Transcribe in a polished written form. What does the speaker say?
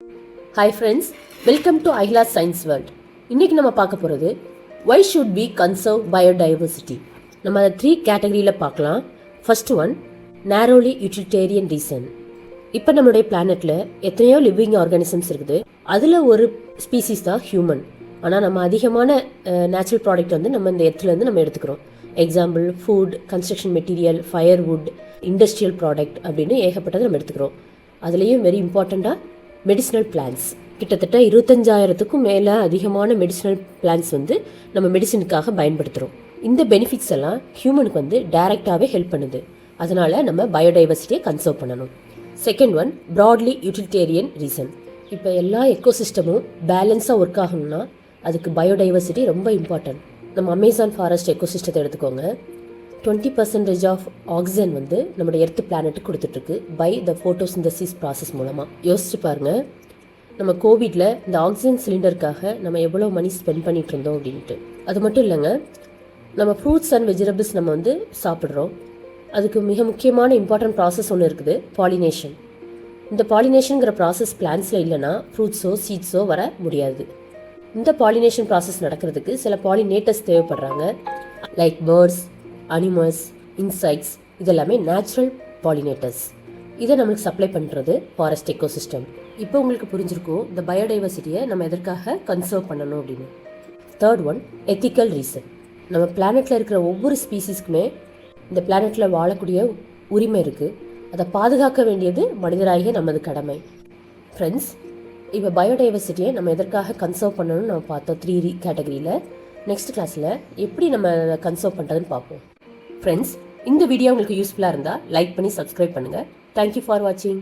Hi friends, welcome to Ahila's Science World. இன்னைக்கு நம்ம பார்க்க போகிறது why should we conserve biodiversity. நம்ம அதை 3 கேட்டகரியில் பார்க்கலாம். First one narrowly utilitarian reason. இப்போ நம்மளுடைய பிளானெட்டில் எத்தனையோ லிவிங் ஆர்கானிசம்ஸ் இருக்குது. அதில் ஒரு ஸ்பீசிஸ் தான் ஹியூமன். ஆனால் நம்ம அதிகமான நேச்சுரல் ப்ராடக்ட் வந்து நம்ம இந்த இடத்துலேருந்து நம்ம எடுத்துக்கிறோம். Example food, construction material, firewood, industrial product அப்படின்னு ஏகப்பட்டது நம்ம எடுத்துக்கிறோம். அதுலேயும் வெரி இம்பார்ட்டண்ட்டாக மெடிசினல் பிளான்ஸ், கிட்டத்தட்ட 25,000க்கும் மேலே அதிகமான மெடிசினல் பிளான்ஸ் வந்து நம்ம மெடிசினுக்காக பயன்படுத்துகிறோம். இந்த பெனிஃபிட்ஸ் எல்லாம் ஹியூமனுக்கு வந்து டைரெக்டாகவே ஹெல்ப் பண்ணுது. அதனால் நம்ம பயோடைவர்சிட்டியை கன்சர்வ் பண்ணணும். Second one broadly utilitarian reason. இப்போ எல்லா எக்கோசிஸ்டமும் பேலன்ஸாக ஒர்க் ஆகணும்னா அதுக்கு பயோடைவர்சிட்டி ரொம்ப இம்பார்ட்டன்ட். நம்ம அமேசான் ஃபாரஸ்ட் எக்கோசிஸ்டத்தை எடுத்துக்கோங்க. 20% ஆஃப் ஆக்சிஜன் வந்து நம்மளோட எர்த் பிளானெட்டுக்கு கொடுத்துட்ருக்கு பை த ஃபோட்டோசிந்தசிஸ் ப்ராசஸ் மூலமாக. யோசிச்சு பாருங்கள், நம்ம கோவிடில் இந்த ஆக்சிஜன் சிலிண்டருக்காக நம்ம எவ்வளோ மணி ஸ்பெண்ட் பண்ணிகிட்டு இருந்தோம் அப்படின்ட்டு. அது மட்டும் இல்லைங்க, நம்ம ஃப்ரூட்ஸ் அண்ட் வெஜிடபிள்ஸ் நம்ம வந்து சாப்பிட்றோம். அதுக்கு மிக முக்கியமான இம்பார்ட்டன்ட் ப்ராசஸ் ஒன்று இருக்குது, பாலினேஷன். இந்த பாலினேஷனுங்கிற ப்ராசஸ் பிளான்ஸில் இல்லைன்னா ஃப்ரூட்ஸோ சீட்ஸோ வர முடியாது. இந்த பாலினேஷன் ப்ராசஸ் நடக்கிறதுக்கு சில பாலினேட்டர்ஸ் தேவைப்படுறாங்க. லைக் பேர்ட்ஸ், அனிமல்ஸ், இன்செக்ட்ஸ், இதெல்லாமே நேச்சுரல் பாலினேட்டர்ஸ். இதை நம்மளுக்கு சப்ளை பண்ணுறது ஃபாரஸ்ட் எக்கோசிஸ்டம். இப்போ உங்களுக்கு புரிஞ்சிருக்கும் இந்த பயோடைவர்சிட்டியை நம்ம எதற்காக கன்சர்வ் பண்ணணும் அப்படின்னு. Third one ethical reason. நம்ம பிளானெட்டில் இருக்கிற ஒவ்வொரு ஸ்பீசிஸ்க்குமே இந்த பிளானெட்டில் வாழக்கூடிய உரிமை இருக்குது. அதை பாதுகாக்க வேண்டியது மனிதராகிய நமது கடமை. ஃப்ரெண்ட்ஸ், இப்போ பயோடைவர்சிட்டியை நம்ம எதற்காக கன்சர்வ் பண்ணணும்னு நம்ம பார்த்தோம் 3 கேட்டகரியில். நெக்ஸ்ட் கிளாஸில் எப்படி நம்ம கன்சர்வ் பண்ணுறதுன்னு பார்ப்போம். ஃப்ரெண்ட்ஸ், இந்த வீடியோ உங்களுக்கு யூஸ்ஃபுல்லாக இருந்தால் லைக் பண்ணி சப்ஸ்கிரைப் பண்ணுங்கள். தேங்க்யூ ஃபார் வாட்சிங்.